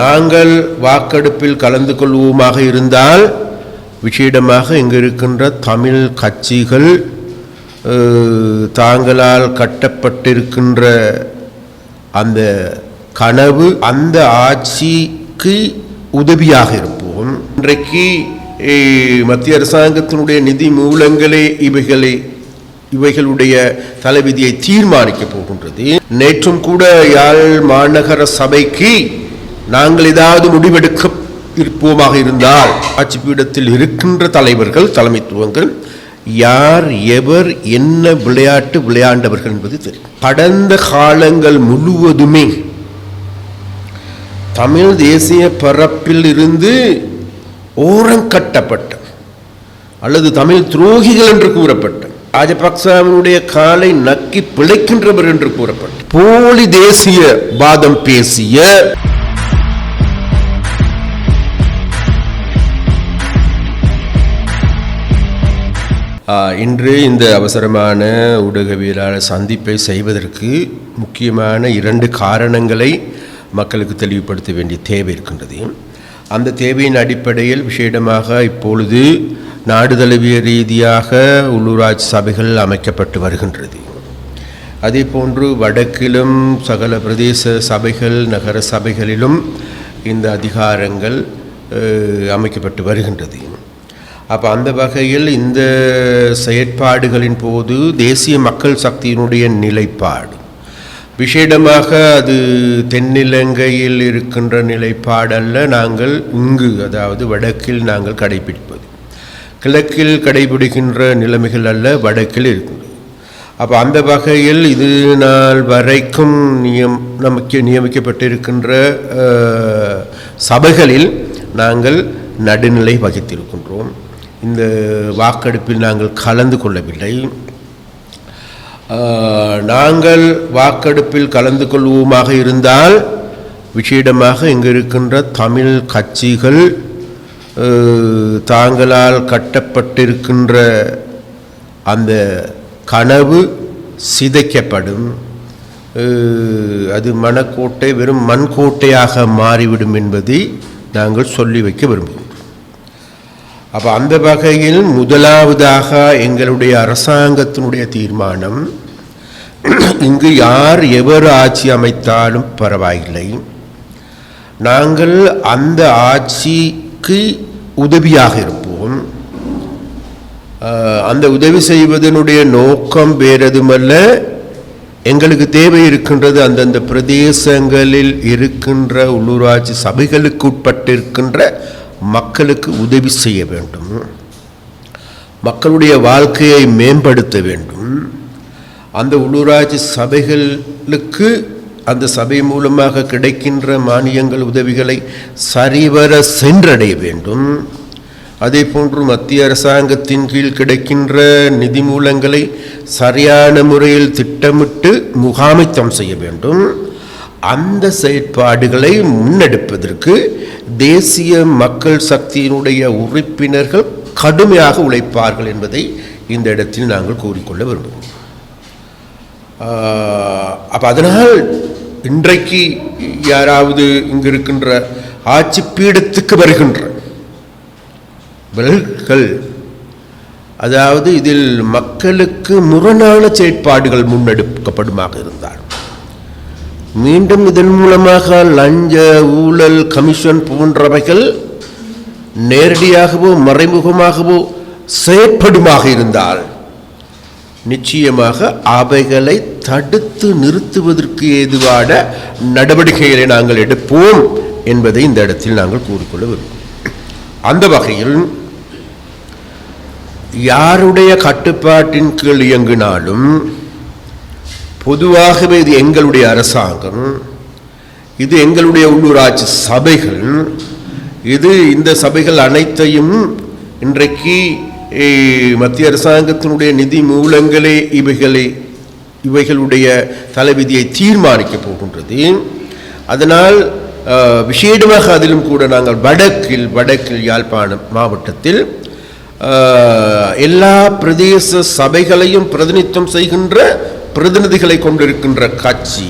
நாங்கள் வாக்கெடுப்பில் கலந்து கொள்வோமாக இருந்தால் விசேடமாக இங்கு இருக்கின்ற தமிழ் கட்சிகள் தாங்களால் கட்டப்பட்டிருக்கின்ற அந்த கனவு அந்த ஆட்சிக்கு உதவியாக இருப்போம். இன்றைக்கு மத்திய அரசாங்கத்தினுடைய நிதி மூலங்களே இவைகளுடைய தலைவிதியை தீர்மானிக்கப் போகின்றது. நேற்றும் கூட யாழ் மாநகர சபைக்கு நாங்கள் ஏதாவது முடிவெடுக்க இருப்போமாக இருந்தால் ஆட்சி பீடத்தில் இருக்கின்ற தலைவர்கள் தலைமைத்துவங்கள் யார் எவர் என்ன விளையாட்டு விளையாண்டவர்கள் என்பது தெரியும். கடந்த காலங்கள் முழுவதுமே தமிழ் தேசிய பரப்பில் இருந்து ஓரங்கட்டப்பட்ட அல்லது தமிழ் துரோகிகள் என்று கூறப்பட்ட ராஜபக்சவினுடைய காலை நக்கி பிழைக்கின்றவர் என்று கூறப்பட்ட போலி தேசிய வாதம் பேசிய இன்று இந்த அவசரமான ஊடகவியலாளர் சந்திப்பை செய்வதற்கு முக்கியமான 2 காரணங்களை மக்களுக்கு தெளிவுபடுத்த வேண்டிய தேவை இருக்கின்றது. அந்த தேவையின் அடிப்படையில் விசேடமாக இப்பொழுது நாடு தழுவிய ரீதியாக உள்ளூராட்சி சபைகள் அமைக்கப்பட்டு வருகின்றது. அதே போன்று வடக்கிலும் சகல பிரதேச சபைகள் நகர சபைகளிலும் இந்த அதிகாரங்கள் அமைக்கப்பட்டு வருகின்றது. அப்போ அந்த வகையில் இந்த செயற்பாடுகளின் போது தேசிய மக்கள் சக்தியினுடைய நிலைப்பாடு விசேடமாக அது தென்னிலங்கையில் இருக்கின்ற நிலைப்பாடல்ல நாங்கள் இங்கு அதாவது வடக்கில் நாங்கள் கடைபிடிப்பது, கிழக்கில் கடைபிடிக்கின்ற நிலைமைகள் அல்ல வடக்கில் இருக்கின்றது. அப்போ அந்த வகையில் இது நாள் வரைக்கும் நமக்கு நியமிக்கப்பட்டிருக்கின்ற சபைகளில் நாங்கள் நடுநிலை வகித்திருக்கின்றோம். இந்த வாக்கெடுப்பில் நாங்கள் கலந்து கொள்ளவில்லை. நாங்கள் வாக்கெடுப்பில் கலந்து கொள்வோமாக இருந்தால் விசேடமாக இங்கு இருக்கின்ற தமிழ் கட்சிகள் தாங்களால் கட்டப்பட்டிருக்கின்ற அந்த கனவு சிதைக்கப்படும். அது மனக்கோட்டை வெறும் மண்கோட்டையாக மாறிவிடும் என்பதை நாங்கள் சொல்லி வைக்க விரும்புகிறோம். அப்போ அந்த வகையில் முதலாவதாக எங்களுடைய அரசாங்கத்தினுடைய தீர்மானம் இங்கு யார் எவர் ஆட்சி அமைத்தாலும் பரவாயில்லை, நாங்கள் அந்த ஆட்சிக்கு உதவியாக இருப்போம். அந்த உதவி செய்வதனுடைய நோக்கம் வேறெதுமல்ல, எங்களுக்கு தேவை இருக்கின்றது அந்தந்த பிரதேசங்களில் இருக்கின்ற உள்ளூராட்சி சபைகளுக்கு உட்பட்டிருக்கின்ற மக்களுக்கு உதவி செய்ய வேண்டும், மக்களுடைய வாழ்க்கையை மேம்படுத்த வேண்டும். அந்த உள்ளூராட்சி சபைகளுக்கு அந்த சபை மூலமாக கிடைக்கின்ற மானியங்கள் உதவிகளை சரிவர சென்றடைய வேண்டும். அதே போன்று மத்திய அரசாங்கத்தின் கீழ் கிடைக்கின்ற நிதி மூலங்களை சரியான முறையில் திட்டமிட்டு முகாமைத்துவம் செய்ய வேண்டும். அந்த செயற்பாடுகளை முன்னெடுப்பதற்கு தேசிய மக்கள் சக்தியினுடைய உறுப்பினர்கள் கடுமையாக உழைப்பார்கள் என்பதை இந்த இடத்தில் நாங்கள் கூறிக்கொள்ள விரும்புகிறோம். அப்போ அதனால் இன்றைக்கு யாராவது இங்கு இருக்கின்ற ஆட்சி பீடத்துக்கு வருகின்ற அதாவது இதில் மக்களுக்கு முரணான செயற்பாடுகள் முன்னெடுக்கப்படுமாக இருந்தால் மீண்டும் இதன் மூலமாக லஞ்ச ஊழல் கமிஷன் போன்றவைகள் நேரடியாகவோ மறைமுகமாகவோ செயற்படுமாக இருந்தால் நிச்சயமாக அவைகளை தடுத்து நிறுத்துவதற்கு ஏதுவான நடவடிக்கைகளை நாங்கள் எடுப்போம் என்பதை இந்த இடத்தில் நாங்கள் கூறிக்கொள்ள விரும்புகிறோம். அந்த வகையில் யாருடைய கட்டுப்பாட்டின் கீழ் இயங்கினாலும் பொதுவாகவே இது எங்களுடைய அரசாங்கம், இது எங்களுடைய உள்ளூராட்சி சபைகள், இந்த சபைகள் அனைத்தையும் இன்றைக்கு மத்திய அரசாங்கத்தினுடைய நிதி மூலங்களே இவைகளுடைய தலைவிதியை தீர்மானிக்கப் போகின்றது. அதனால் விசேடமாக அதிலும் கூட நாங்கள் வடக்கில் யாழ்ப்பாணம் மாவட்டத்தில் எல்லா பிரதேச சபைகளையும் பிரதிநிதித்துவம் செய்கின்ற பிரதிநிதிகளை கொண்டிருக்கின்ற கட்சி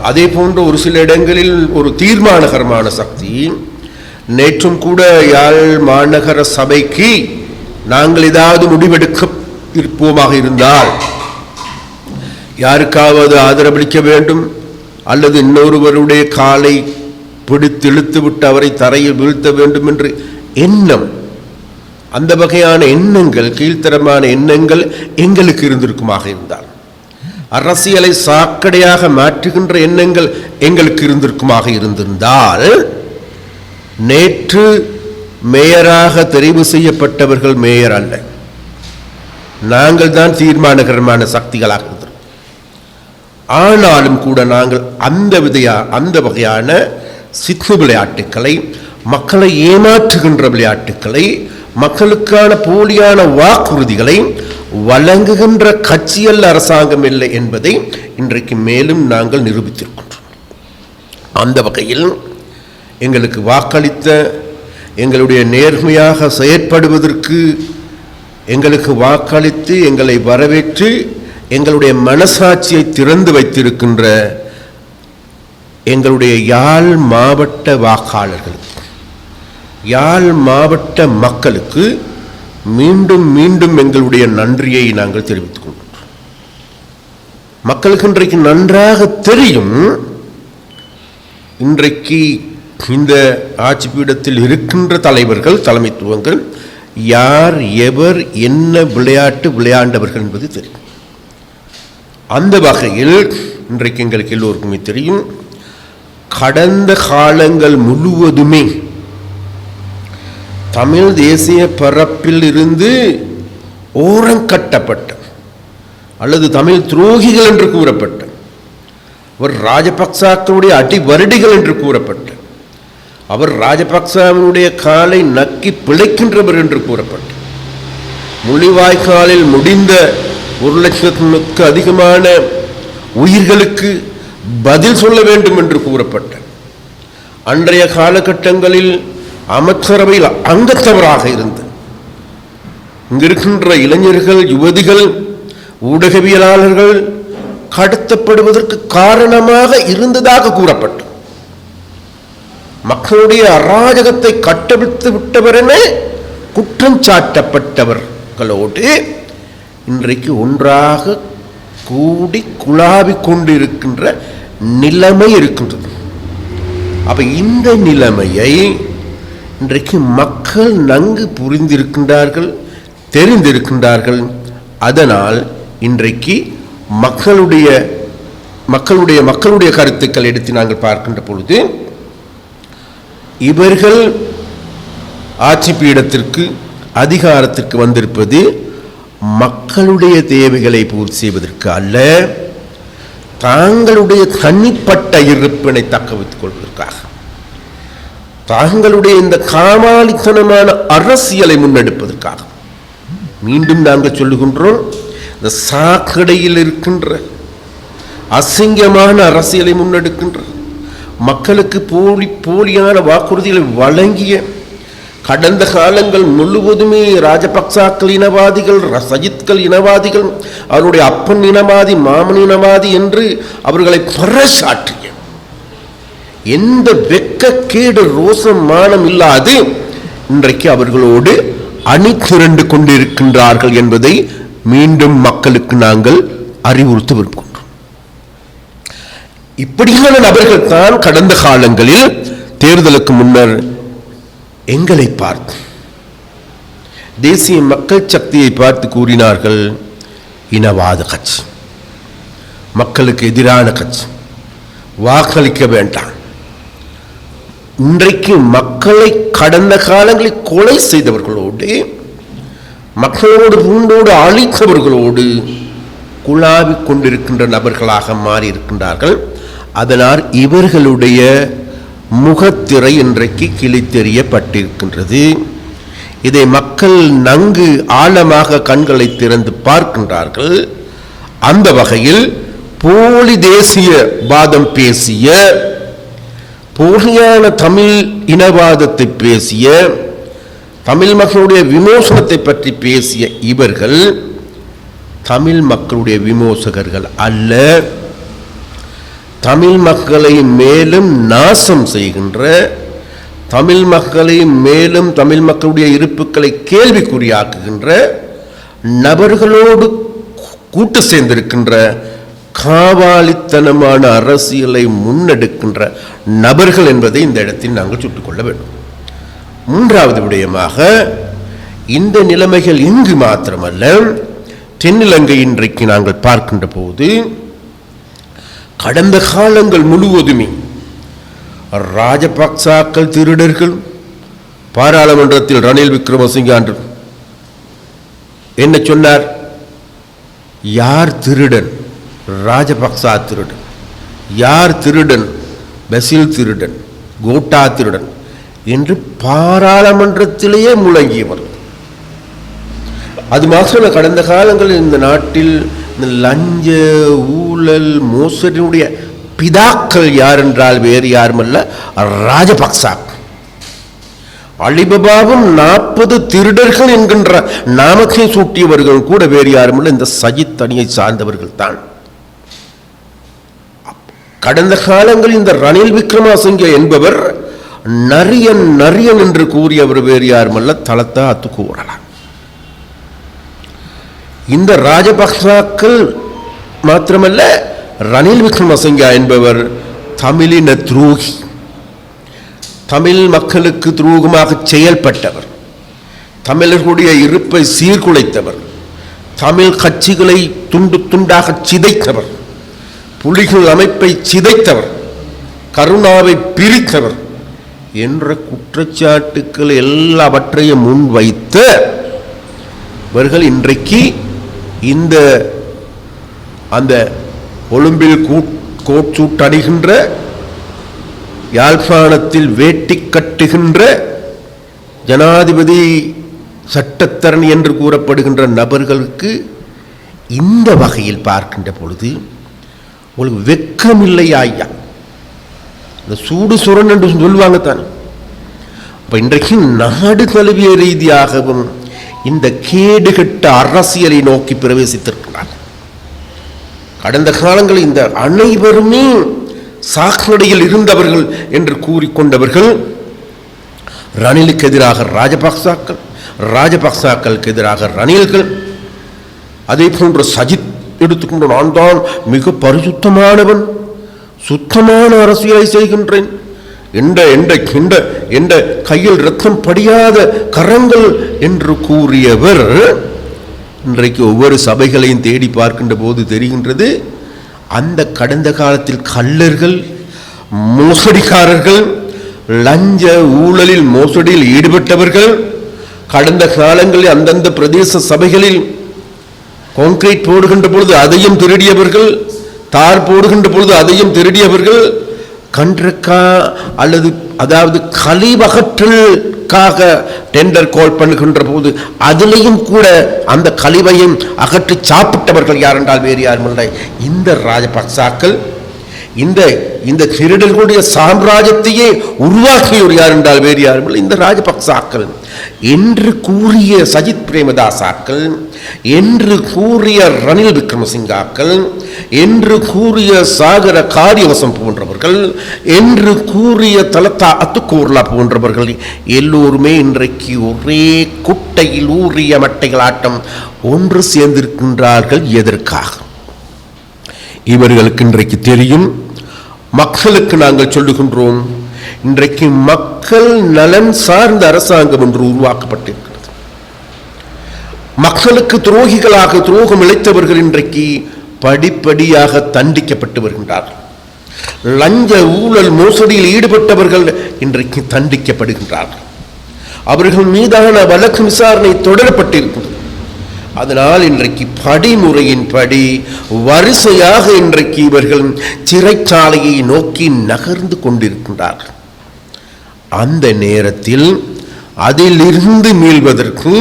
அதே போன்ற ஒரு சில இடங்களில் ஒரு தீர்மானகரமான சக்தி. நேற்றும் கூட யாழ் மாநகர சபைக்கு நாங்கள் ஏதாவது முடிவெடுக்க இருப்போமாக இருந்தால், யாருக்காவது ஆதரவளிக்க வேண்டும் அல்லது இன்னொருவருடைய காலை பிடித்து இழுத்துவிட்டு அவரை தரையில் வீழ்த்த வேண்டும் என்று எண்ணம், அந்த வகையான எண்ணங்கள், கீழ்த்தரமான எண்ணங்கள் எங்களுக்கு இருந்திருக்குமாக இருந்தால், அரசியலை சாக்கடையாக மாற்றுகின்ற எண்ணங்கள் எங்களுக்கு இருந்திருக்குமாக இருந்திருந்தால், நேற்று மேயராக தெரிவு செய்யப்பட்டவர்கள் மேயர் அல்ல, நாங்கள் தான் தீர்மானகரமான சக்திகளாக இருந்தோம். ஆனாலும் கூட நாங்கள் அந்த வகையான சித்து விளையாட்டுக்களை, மக்களை ஏமாற்றுகின்ற விளையாட்டுக்களை, மக்களுக்கான போலியான வாக்குறுதிகளை வழங்குகின்ற கட்சியல்ல அரசாங்கம் இல்லை என்பதை இன்றைக்கு மேலும் நாங்கள் நிரூபித்திருக்கின்றோம். அந்த வகையில் எங்களுக்கு வாக்களித்த, எங்களுடைய நேர்மையாக செயற்படுவதற்கு எங்களுக்கு வாக்களித்து எங்களை வரவேற்று எங்களுடைய மனசாட்சியை திறந்து வைத்திருக்கின்ற எங்களுடைய யாழ் மாவட்ட வாக்காளர்களுக்கு, யாழ் மாவட்ட மக்களுக்கு மீண்டும் மீண்டும் எங்களுடைய நன்றியை நாங்கள் தெரிவித்துக் கொள்கிறோம். மக்களுக்கு இன்றைக்கு நன்றாக தெரியும், இன்றைக்கு இந்த ஆட்சி பீடத்தில் இருக்கின்ற தலைவர்கள், தலைமைத்துவங்கள் யார் எவர் என்ன விளையாட்டு விளையாண்டவர்கள் என்பது தெரியும். அந்த வகையில் இன்றைக்கு எங்களுக்கு எல்லோருக்குமே தெரியும், கடந்த காலங்கள் முழுவதுமே தமிழ் தேசிய பரப்பில் இருந்து ஓரங்கட்டப்பட்ட அல்லது தமிழ் துரோகிகள் என்று கூறப்பட்ட, அவர் ராஜபக்சாக்களுடைய அடிவருடிகள் என்று கூறப்பட்ட, அவர் ராஜபக்சாவினுடைய காலை நக்கி பிழைக்கின்றவர் என்று கூறப்பட்ட, முள்ளிவாய்க்காலில் முடிந்த 1,00,000க்கு அதிகமான உயிர்களுக்கு பதில் சொல்ல வேண்டும் என்று கூறப்பட்ட, அன்றைய காலகட்டங்களில் அமைச்சரவையில் அங்கத்தவராக இருந்து இங்கிருக்கின்ற இளைஞர்கள், யுவதிகள், ஊடகவியலாளர்கள் கடத்தப்படுவதற்கு காரணமாக இருந்ததாக கூறப்பட்ட, மக்களுடைய அராஜகத்தை கட்டவிழ்த்து விட்டவர் என குற்றம் சாட்டப்பட்டவர்களோடு இன்றைக்கு ஒன்றாக கூடி குழாவிக் கொண்டிருக்கின்ற நிலைமை இருக்கின்றது. அப்ப இந்த நிலைமையை இன்றைக்கு மக்கள் நன்கு புரிந்திருக்கின்றார்கள், தெரிந்திருக்கின்றார்கள். அதனால் இன்றைக்கு மக்களுடைய கருத்துக்கள் எடுத்து நாங்கள் பார்க்கின்ற பொழுது, இவர்கள் ஆட்சி பீடத்திற்கு, அதிகாரத்திற்கு வந்திருப்பது மக்களுடைய தேவைகளை பூர்த்தி செய்வதற்கு அல்ல, தாங்களுடைய தனிப்பட்ட இருப்பினை தக்க வைத்துக் கொள்வதற்காக, தாங்களுடைய இந்த காமாளித்தனமான அரசியலை முன்னெடுப்பதற்காக. மீண்டும் நாங்கள் சொல்லுகின்றோம், இந்த சாக்கடையில் இருக்கின்ற அசிங்கமான அரசியலை முன்னெடுக்கின்ற, மக்களுக்கு போலியான வாக்குறுதிகளை வழங்கிய, கடந்த காலங்கள் முழுவதுமே ராஜபக்சாக்கள் இனவாதிகள், சஜித்கள் இனவாதிகள், அவருடைய அப்பன் இனவாதி, மாமன் இனவாதி என்று அவர்களை பறைசாற்றிய, எந்த வெட்கக்கேடு ரோசம் மானம் இல்லாது இன்றைக்கு அவர்களோடு அணி திரண்டு கொண்டிருக்கின்றார்கள் என்பதை மீண்டும் மக்களுக்கு நாங்கள் அறிவுறுத்த விரும்புகின்றோம். இப்படியான நபர்கள் தான் கடந்த காலங்களில் தேர்தலுக்கு முன்னர் எங்களை பார்த்து, தேசிய மக்கள் சக்தியை பார்த்து கூறினார்கள், இனவாத கட்சி, மக்களுக்கு எதிரான கட்சி, வாக்களிக்க வேண்டாம். இன்றைக்கு மக்களை கடந்த காலங்களில் கொலை செய்தவர்களோடு, மக்களோடு பூண்டோடு அழித்தவர்களோடு குழாவிக் கொண்டிருக்கின்ற நபர்களாக மாறி இருக்கின்றார்கள். அதனால் இவர்களுடைய முகத்திரை இன்றைக்கு கிழித்தெறியப்பட்டிருக்கின்றது. இதை மக்கள் நன்கு ஆழமாக கண்களை திறந்து பார்க்கின்றார்கள். அந்த வகையில் போலி தேசிய வாதம் பேசிய, போலியான தமிழ் இனவாதத்தை பேசிய, தமிழ் மக்களுடைய விமோசனத்தை பற்றி பேசிய இவர்கள் தமிழ் மக்களுடைய விமோசகர்கள் அல்ல. தமிழ் மக்களை மேலும் நாசம் செய்கின்ற, தமிழ் மக்களை மேலும் தமிழ் மக்களுடைய இருப்புக்களை கேள்விக்குறியாக்குகின்ற நபர்களோடு கூட்டு சேர்ந்திருக்கின்ற காவாலித்தனமான அரசியலை முன்னெடுக்கின்ற நபர்கள் என்பதை இந்த இடத்தில் நாங்கள் சுட்டுக்கொள்ள வேண்டும். மூன்றாவது விடயமாக, இந்த நிலைமைகள் இங்கு மாத்திரமல்ல, தென்னிலங்கை இன்றைக்கு நாங்கள் பார்க்கின்ற போது கடந்த காலங்கள் முழுவதுமே ராஜபக்சாக்கள் திருடர்கள், பாராளுமன்றத்தில் ரணில் விக்ரமசிங்கே என்ன சொன்னார்? யார் திருடன்? ராஜபக்சா திருடன். யார் திருடன்? பசில் திருடன், கோட்டா திருடன் என்று பாராளுமன்றத்திலேயே முழங்கியவர். அது மாத்திர கடந்த காலங்களில் இந்த நாட்டில் இந்த லஞ்ச ஊழல் மோசடியுடைய பிதாக்கள் யார் என்றால் வேறு யாருமல்ல, ராஜபக்சா. அலிபாபாவும் 40 திருடர்கள் என்கின்ற நாமக்கை சூட்டியவர்கள் கூட வேறு யாருமல்ல, இந்த சஜித் அணியை சார்ந்தவர்கள் தான். கடந்த காலங்களில் இந்த ரணில் விக்ரமசிங்கே என்பவர் நரியன் நரியன் என்று கூறியவர் வேறு யாருமல்ல, தலத்தா அத்து கூறலாம். இந்த ராஜபக்சாக்கள் மாத்திரமல்ல, ரணில் விக்ரமசிங்கே என்பவர் தமிழின துரோகி, தமிழ் மக்களுக்கு துரோகமாக செயல்பட்டவர், தமிழர்களுடைய இருப்பை சீர்குலைத்தவர், தமிழ் கட்சிகளை துண்டு துண்டாக சிதைத்தவர், புலிகள் அமைப்பை சிதைத்தவர், கருணாவை பிரித்தவர் என்ற குற்றச்சாட்டுக்கள் எல்லாவற்றையும் முன்வைத்த இவர்கள் இன்றைக்கு இந்த அந்த ஒலிம்பில் கோட்சூட்டணிகின்ற, யாழ்ப்பாணத்தில் வேட்டி கட்டுகின்ற ஜனாதிபதி சட்டத்தரணி என்று கூறப்படுகின்ற நபர்களுக்கு இந்த வகையில் பார்க்கின்ற பொழுது உங்களுக்கு வெக்கமில்லை ஐயா? இந்த சூடு சுரண் என்று சொல்லுவாங்க தானே. அப்ப இன்றைக்கு நாடு தழுவிய ரீதியாகவும் இந்த கேடுகட்ட அரசியலை நோக்கி பிரவேசித்திருக்கிறார். கடந்த காலங்களில் இந்த அனைவருமே சாக்கடையில் இருந்தவர்கள் என்று கூறிக்கொண்டவர்கள் ரணிலுக்கு எதிராக ராஜபக்சாக்கள், ராஜபக்சாக்களுக்கு எதிராக ரணில்கள், அதே போன்ற சஜித் எடுத்துக்கொண்டு நான் தான் மிக பரிசுத்தமானவன், சுத்தமான அரசியலை செய்கின்றேன் என்ற கையில் ரத்தம் படியாத கரங்கள் என்று கூறியவர் இன்றைக்கு ஒவ்வொரு சபைகளையும் தேடி பார்க்கின்ற போது தெரிகின்றது, அந்த கடந்த காலத்தில் கள்ளர்கள், மோசடிக்காரர்கள், லஞ்ச ஊழலில் மோசடியில் ஈடுபட்டவர்கள், கடந்த காலங்களில் அந்தந்த பிரதேச சபைகளில் கான்கிரீட் போடுகின்ற பொழுது அதையும் திருடியவர்கள், தார் போடுகின்ற பொழுது அதையும் திருடியவர்கள், கன்றக்கா அல்லது அதாவது கழிவகற்றலுக்காக டெண்டர் கால் பண்ணுகின்ற போது அதிலையும் கூட அந்த கழிவையும் அகற்றி சாப்பிட்டவர்கள் யார் என்றால் வேறு யாரும் இல்லை, இந்த ராஜபக்சாக்கள். இந்த திருடர்களுடைய சாம்ராஜ்யத்தையே உருவாக்கியோர் யார் என்றால் வேறு யாரும் இல்லை, இந்த ராஜபக்சாக்கள் என்று கூறிய சஜித் பிரேமதாசாக்கள், என்று கூறிய ரணில் விக்ரமசிங்காக்கள், என்று கூறிய சாகர காரியவசம் போன்றவர்கள், என்று கூறிய தலத்தா அத்துக்கூர்லா போன்றவர்கள் எல்லோருமே இன்றைக்கு ஒரே குட்டையில் ஊறிய மட்டைகளாட்டம் ஒன்று சேர்ந்திருக்கின்றார்கள். எதற்காக? இவர்களுக்கு இன்றைக்கு தெரியும், மக்களுக்கு நாங்கள் சொல்லுகின்றோம், இன்றைக்கு மக்கள் நலன் சார்ந்த அரசாங்கம் ஒன்று உருவாக்கப்பட்டிருக்கிறது. மக்களுக்கு துரோகிகளாக துரோகம் இழைத்தவர்கள் இன்றைக்கு படிப்படியாக தண்டிக்கப்பட்டு வருகின்றார்கள். லஞ்ச ஊழல் மோசடியில் ஈடுபட்டவர்கள் இன்றைக்கு தண்டிக்கப்படுகின்றார்கள். அவர்கள் மீதான வழக்கு விசாரணை தொடரப்பட்டிருக்கிறது. அதனால் இன்றைக்கு படிமுறையின்படி வரிசையாக இன்றைக்கு இவர்கள் சிறைச்சாலையை நோக்கி நகர்ந்து கொண்டிருக்கின்றார்கள். அந்த நேரத்தில் அதிலிருந்து மீள்வதற்கு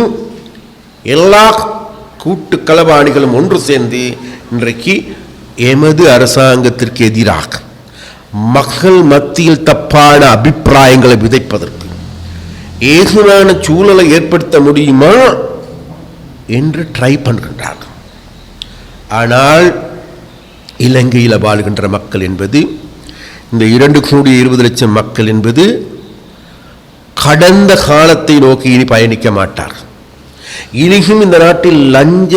எல்லா கூட்டு களவாணிகளும் ஒன்று சேர்ந்து இன்றைக்கு எமது அரசாங்கத்திற்கு எதிராக மக்கள் மத்தியில் தப்பான அபிப்பிராயங்களை விதைப்பதற்கு ஏதுவான சூழலை ஏற்படுத்த முடியுமா என்று ட்ரை பண்ணுகின்றார்கள். ஆனால் இலங்கையில் வாழ்கின்ற மக்கள் என்பது, இந்த 2,20,00,000 மக்கள் என்பது கடந்த காலத்தை நோக்கி இனி பயணிக்க மாட்டார். இனியும் இந்த நாட்டில் லஞ்ச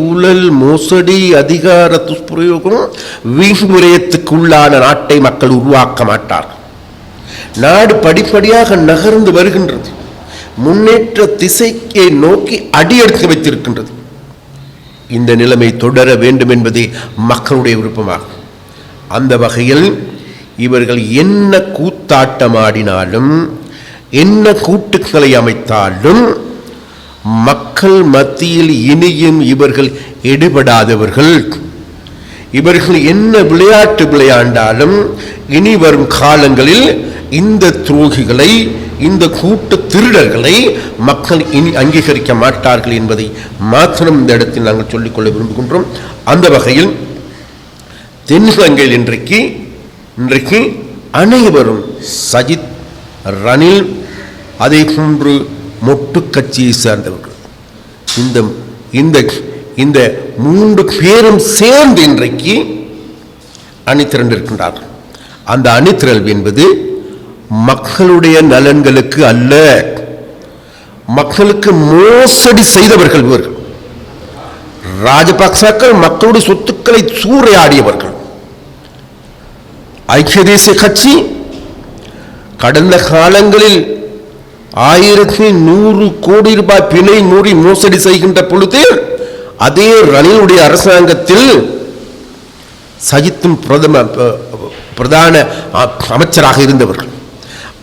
ஊழல் மோசடி அதிகார துஷ்பிரயோகம் வீண்முறையத்துக்குள்ளான நாட்டை மக்கள் உருவாக்க மாட்டார். நாடு படிப்படியாக நகர்ந்து வருகின்றது, முன்னேற்ற திசையை நோக்கி அடியெடுத்து வைத்திருக்கின்றது. இந்த நிலைமை தொடர வேண்டும் என்பதே மக்களுடைய விருப்பமாகும். அந்த வகையில் இவர்கள் என்ன கூத்தாட்டமாடினாலும் என்ன கூட்டுக்களை அமைத்தாலும் மக்கள் மத்தியில் இனியும் இவர்கள் எடுபடாதவர்கள். இவர்கள் என்ன விளையாட்டு விளையாண்டாலும் இனி வரும் காலங்களில் இந்த துரோகிகளை, இந்த கூட்டு திருடர்களை மக்கள் இனி அங்கீகரிக்க மாட்டார்கள் என்பதை மாத்திரம் இந்த இடத்தில் நாங்கள் சொல்லிக்கொள்ள விரும்புகின்றோம். அந்த வகையில் தென்னிலங்கையில் இன்றைக்கு அனைவரும் சஜித், ரணில், அதே போன்று மொட்டு கட்சியை சார்ந்தவர்கள், இந்த 3 பேரும் சேர்ந்து இன்றைக்கு அணிதிரண்டிருக்கின்றார்கள். அந்த அணிதிரள் என்பது மக்களுடைய நலன்களுக்கு அல்ல, மக்களுக்கு மோசடி செய்தவர்கள் இவர்கள். ராஜபக்சக்கள் மக்களுடைய சொத்துக்களை சூறையாடியவர்கள். ஐக்கிய தேசிய கட்சி கடந்த காலங்களில் 1100 கோடி ரூபாய் பிணை மூறி மோசடி செய்கின்ற பொழுது அதே ரணிலுடைய அரசாங்கத்தில் சஜித்தும் பிரதான அமைச்சராக இருந்தவர்கள்.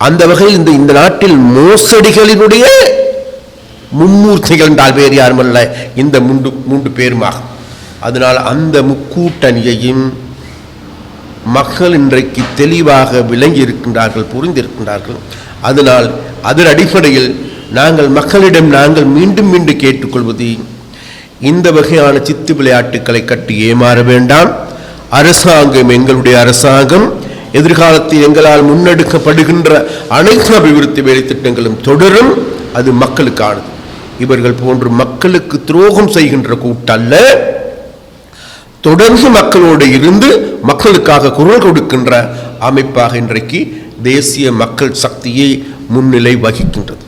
அந்த வகையில் இந்த நாட்டில் மோசடிகளினுடைய மும்மூர்த்திகள் என்றால் வேறு யாருமல்ல இந்த 3 பேருமாகும். அதனால் அந்த முக்கூட்டணியையும் மக்கள் இன்றைக்கு தெளிவாக விளங்கி இருக்கின்றார்கள், புரிந்திருக்கின்றார்கள். அதனால் அதன் அடிப்படையில் மக்களிடம் மீண்டும் கேட்டுக்கொள்வது, இந்த வகையான சித்து விளையாட்டுக்களை கட்டி ஏமாற வேண்டாம். அரசாங்கம் எங்களுடைய அரசாங்கம், எதிர்காலத்தில் எங்களால் முன்னெடுக்கப்படுகின்ற அனைத்து அபிவிருத்தி வேலை திட்டங்களும் தொடரும். அது மக்களுக்கானது. இவர்கள் போன்று மக்களுக்கு துரோகம் செய்கின்ற கூட்டல்ல, தொடர்ந்து மக்களோடு இருந்து மக்களுக்காக குரல் கொடுக்கின்ற அமைப்பாக இன்றைக்கு தேசிய மக்கள் சக்தியை முன்னிலை வகிக்கின்றது.